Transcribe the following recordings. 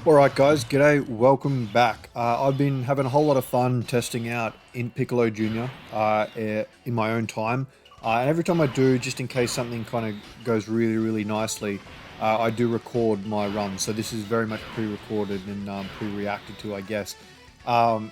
Alright guys, g'day, welcome back. I've been having a whole lot of fun testing out in Piccolo Jr. In my own time. And every time I do, just in case something kind of goes really nicely, I do record my run. So this is very much pre-recorded and pre-reacted to, I guess. I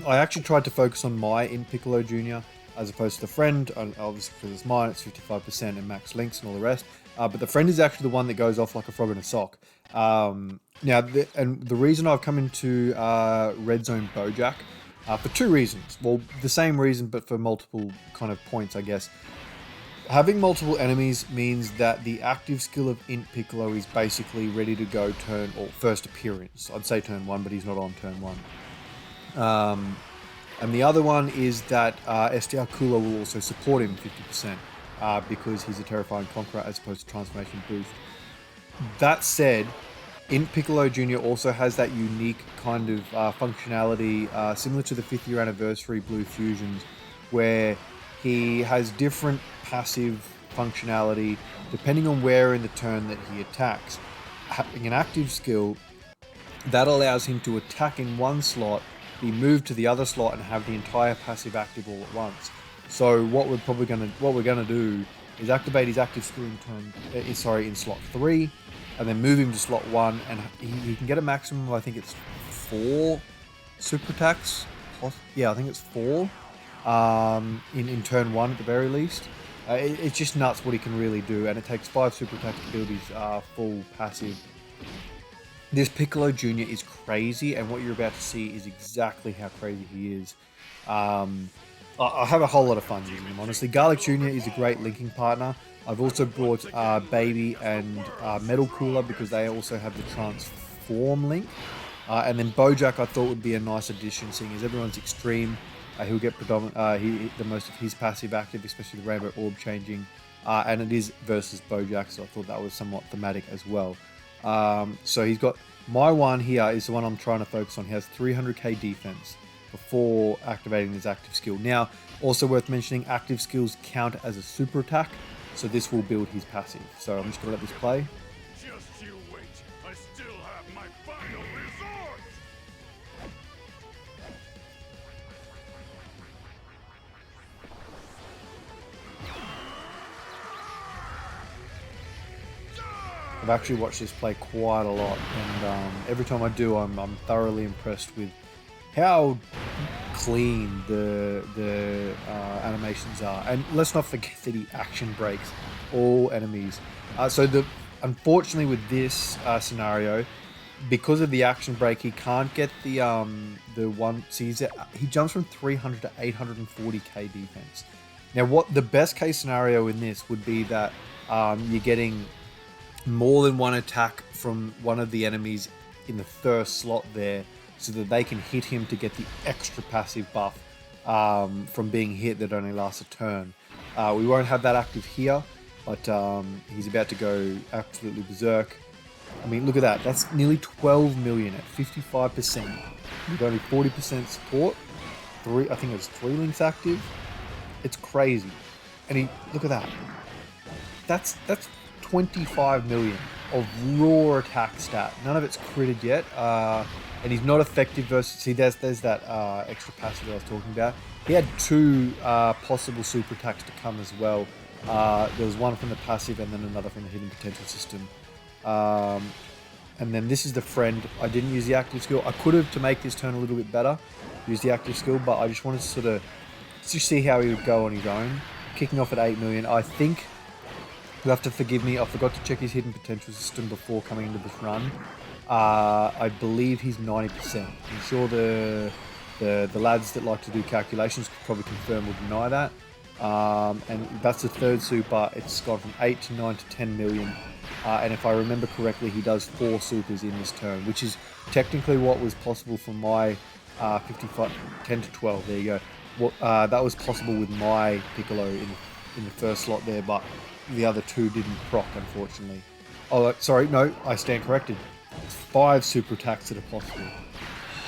actually tried to focus on my in Piccolo Jr. as opposed to the friend, obviously because it's mine, it's 55% and max links and all the rest. But the friend is actually the one that goes off like a frog in a sock. Now, the reason I've come into Red Zone Bojack for two reasons. Well, the same reason, but for multiple kind of points, I guess. Having multiple enemies means that the active skill of Int Piccolo is basically ready to go turn, or first appearance. I'd say turn 1, but he's not on turn 1. And the other one is that STR Cooler will also support him 50% because he's a Terrifying Conqueror as opposed to Transformation Boost. That said, Int Piccolo Jr. also has that unique kind of functionality similar to the 5th year anniversary Blue Fusions, where he has different passive functionality depending on where in the turn that he attacks. Having an active skill, that allows him to attack in one slot, be moved to the other slot, and have the entire passive active all at once. So what we're gonna do is activate his active skill in slot 3, and then move him to slot 1, and he can get a maximum of, I think it's 4 super attacks. Yeah, I think it's 4 in turn 1 at the very least. It's just nuts what he can really do, and it takes 5 super attacks to build his full passive. This Piccolo Jr. is crazy, and what you're about to see is exactly how crazy he is. I have a whole lot of fun using him, honestly. Garlic Jr. is a great linking partner. I've also brought Baby and Metal Cooler because they also have the Transform link. And then Bojack I thought would be a nice addition, seeing as everyone's extreme. He'll get the most of his passive active, especially the Rainbow Orb changing. And it is versus Bojack, so I thought that was somewhat thematic as well. So he's got, my one here is the one I'm trying to focus on. He has 300k defense before activating his active skill. Now, also worth mentioning, active skills count as a super attack, so this will build his passive. So I'm just gonna let this play. Just you wait. I still have my final resort. I've actually watched this play quite a lot, and every time I do, I'm thoroughly impressed with how clean the animations are. And let's not forget that he action breaks all enemies. Unfortunately with this scenario, because of the action break, he can't get the one. See, he jumps from 300 to 840k defense. Now, what the best case scenario in this would be that you're getting more than one attack from one of the enemies in the first slot there, so that they can hit him to get the extra passive buff from being hit that only lasts a turn. We won't have that active here, but he's about to go absolutely berserk. I mean, look at that. That's nearly 12 million at 55%. With only 40% support. I think it's 3 links active. It's crazy. And look at that. That's 25 million of raw attack stat. None of it's critted yet. And he's not effective versus... See, there's that extra passive that I was talking about. He had 2 possible super attacks to come as well. There was one from the passive and then another from the hidden potential system. And then this is the friend. I didn't use the active skill. I could have, to make this turn a little bit better, use the active skill, but I just wanted to sort of just see how he would go on his own. Kicking off at 8 million. I think you'll have to forgive me. I forgot to check his hidden potential system before coming into this run. I believe he's 90%. I'm sure the lads that like to do calculations could probably confirm or deny that. And that's the third super. It's gone from 8 to 9 to 10 million. And if I remember correctly, he does 4 supers in this turn, which is technically what was possible for my 55, 10 to 12. There you go. That was possible with my Piccolo in the first slot there, but the other 2 didn't proc, unfortunately. Oh, sorry, no, I stand corrected. 5 super attacks that are possible.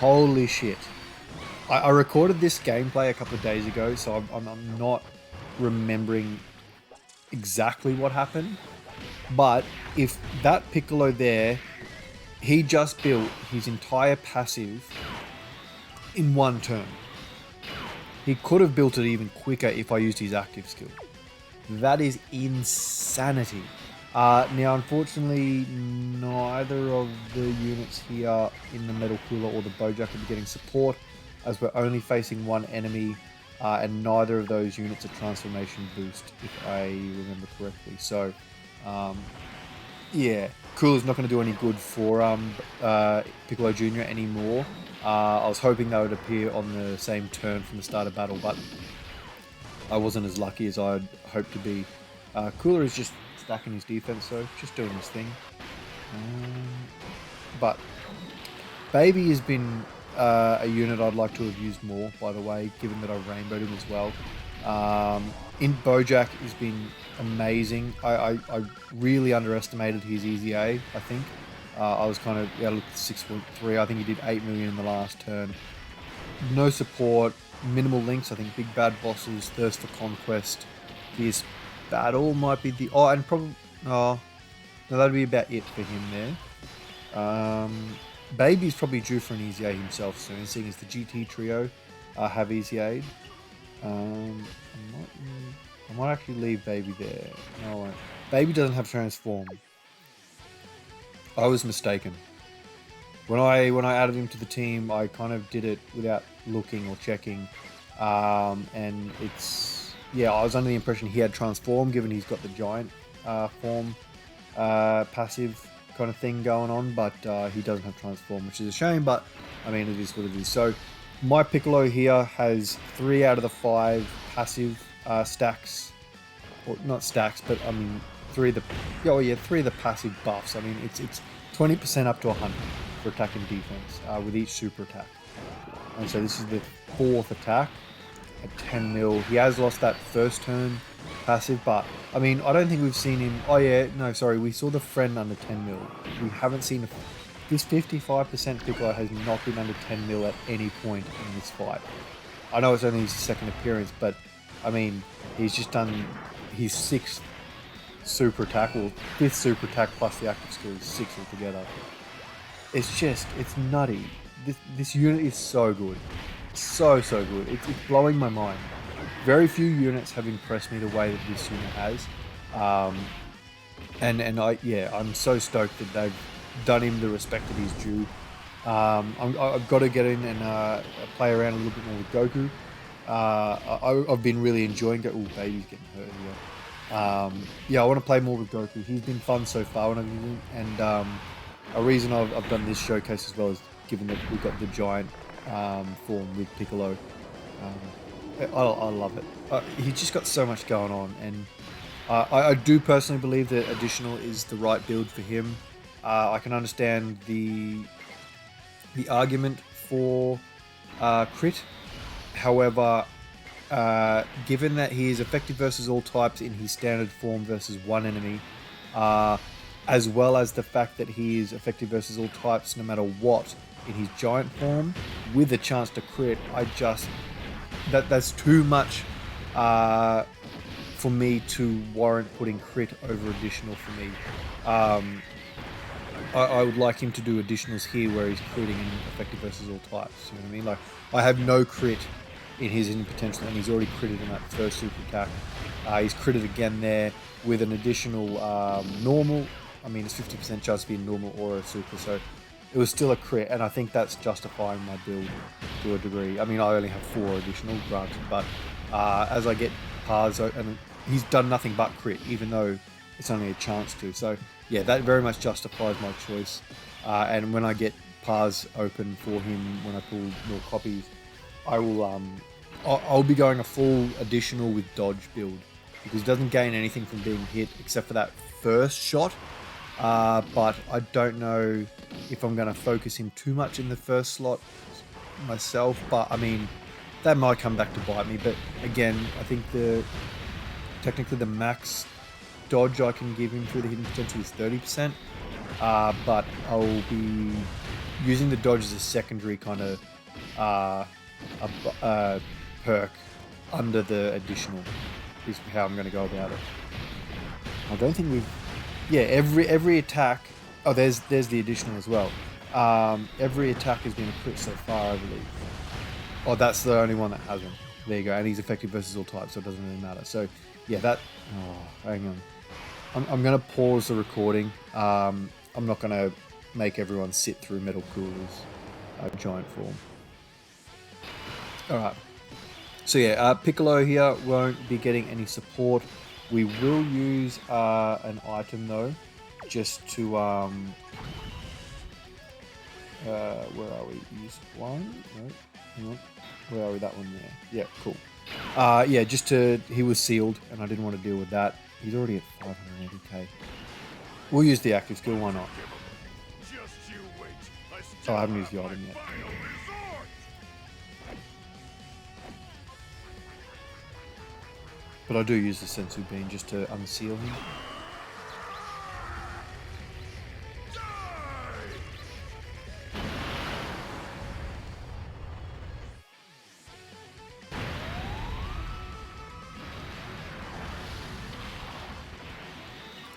Holy shit. I recorded this gameplay a couple of days ago, so I'm not remembering exactly what happened. But if that Piccolo there he just built his entire passive in one turn. He could have built it even quicker if I used his active skill. That is insanity. Now, unfortunately, neither of the units here in the Metal Cooler or the Bojack will be getting support, as we're only facing one enemy, and neither of those units are transformation boost, if I remember correctly. So, yeah, Cooler's not going to do any good for Piccolo Jr. anymore. I was hoping they would appear on the same turn from the start of battle, but I wasn't as lucky as I'd hoped to be. Cooler is just stacking his defense, so just doing his thing. But Baby has been a unit I'd like to have used more, by the way, given that I've rainbowed him as well. In Bojack has been amazing. I really underestimated his easy A, I think. I was kind of, yeah, look at 6.3. I think he did 8 million in the last turn. No support, minimal links. I think Big Bad Bosses, Thirst for Conquest, Fierce Battle might be the... Oh, and probably... Oh, no, that'd be about it for him there. Baby's probably due for an easy A himself soon, seeing as the GT trio have easy aid. I might actually leave Baby there. No, I won't. Baby doesn't have Transform. I was mistaken. When I added him to the team, I kind of did it without looking or checking, and it's, yeah, I was under the impression he had Transform, given he's got the giant form passive kind of thing going on, but he doesn't have Transform, which is a shame, but I mean, it is what it is. So my Piccolo here has 3 out of the 5 passive stacks, or not stacks, but I mean 3 of the passive buffs. I mean, it's 20% up to 100 for attack and defense with each super attack. And so this is the 4th attack at 10 mil. He has lost that first turn passive, but I mean, I don't think we've seen him. Oh yeah, no, sorry, we saw the friend under 10 mil. We haven't seen this 55% Piccolo has not been under 10 mil at any point in this fight. I know it's only his second appearance, but I mean, he's just done his 6th super attack, or 5th super attack plus the active skill is 6 altogether. It's nutty. This unit is so good. So good. It's blowing my mind. Very few units have impressed me the way that this unit has. I'm so stoked that they've done him the respect that he's due. I've got to get in and play around a little bit more with Goku. I've been really enjoying it. Oh, Baby's getting hurt here. Yeah, I want to play more with Goku. He's been fun so far when I've used him, and a reason I've done this showcase as well is given that we've got the giant form with Piccolo. I love it. He's just got so much going on, and I do personally believe that additional is the right build for him. I can understand the argument for crit. However, given that he is effective versus all types in his standard form versus one enemy, as well as the fact that he is effective versus all types no matter what in his giant form with a chance to crit, that's too much for me to warrant putting crit over additional for me. I would like him to do additionals here where he's critting in effective versus all types. You know what I mean? Like, I have no crit in his in potential, and he's already critted in that first super attack. He's critted again there with an additional normal. I mean, it's 50% chance to be a normal or a super, so it was still a crit, and I think that's justifying my build to a degree. I mean, I only have 4 additional, granted, but as I get Pars, and he's done nothing but crit, even though it's only a chance to. So yeah, that very much justifies my choice. And when I get Pars open for him, when I pull more copies, I will. I'll be going a full additional with dodge build, because he doesn't gain anything from being hit except for that first shot. But I don't know if I'm going to focus him too much in the first slot myself. But I mean, that might come back to bite me. But again, I think technically the max dodge I can give him through the hidden potential is 30%. But I'll be using the dodge as a secondary kind of perk under the additional is how I'm going to go about it. I don't think we've... Yeah, every attack Oh, there's the additional as well. Every attack has been a crit so far, I believe. Oh, that's the only one that hasn't. There you go. And he's effective versus all types, so it doesn't really matter. So, yeah, that... Oh, hang on. I'm going to pause the recording. I'm not going to make everyone sit through Metal Cooler's giant form. Alright. So, yeah, Piccolo here won't be getting any support. We will use an item, though, just to... where are we? Use one? No. Hang on. Where are we? That one there. Yeah, cool. Yeah, just to... He was sealed, and I didn't want to deal with that. He's already at 580k. We'll use the active skill, why not? Just you wait. Oh, I haven't used the item yet. Final resort. But I do use the Sensu Bean just to unseal him.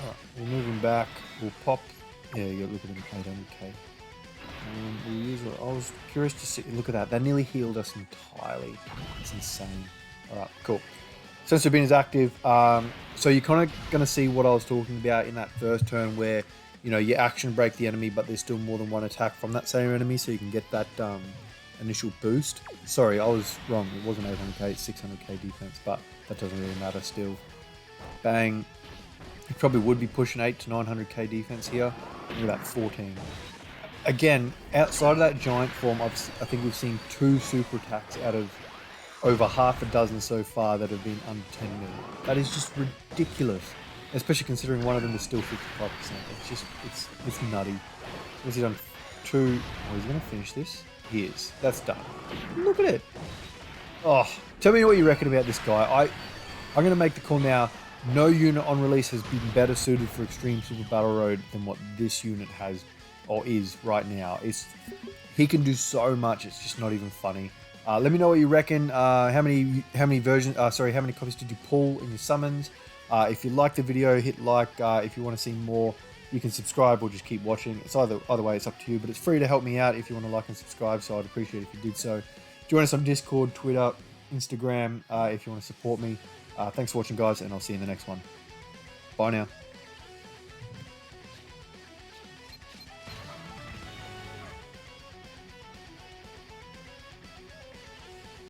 Alright, we'll move him back. We'll pop... Yeah, you look at him, 800k. We'll use it. I was curious to see... Look at that. That nearly healed us entirely. It's insane. Alright, cool. Sensu Bean is active. So you're kind of going to see what I was talking about in that first turn where, you know, you action break the enemy, but there's still more than one attack from that same enemy, so you can get that initial boost. Sorry, I was wrong. It wasn't 800k, it's 600k defense, but that doesn't really matter still. Bang. You probably would be pushing 8 to 900k defense here. Look at that, 14. Again, outside of that giant form, I think we've seen 2 super attacks out of over half a dozen so far that have been under 10 million. That is just ridiculous, especially considering one of them is still 55%. It's just, it's nutty. Has he done 2? Oh, he's going to finish this? He is. That's done. Look at it. Oh, tell me what you reckon about this guy. I'm going to make the call now. No unit on release has been better suited for Extreme Super Battle Road than what this unit has, or is right now. He can do so much, it's just not even funny. Let me know what you reckon. How many copies did you pull in your summons? If you liked the video, hit like. If you want to see more, you can subscribe or just keep watching. It's either way, it's up to you. But it's free to help me out if you want to like and subscribe. So I'd appreciate it if you did so. Join us on Discord, Twitter, Instagram if you want to support me. Thanks for watching, guys, and I'll see you in the next one. Bye now.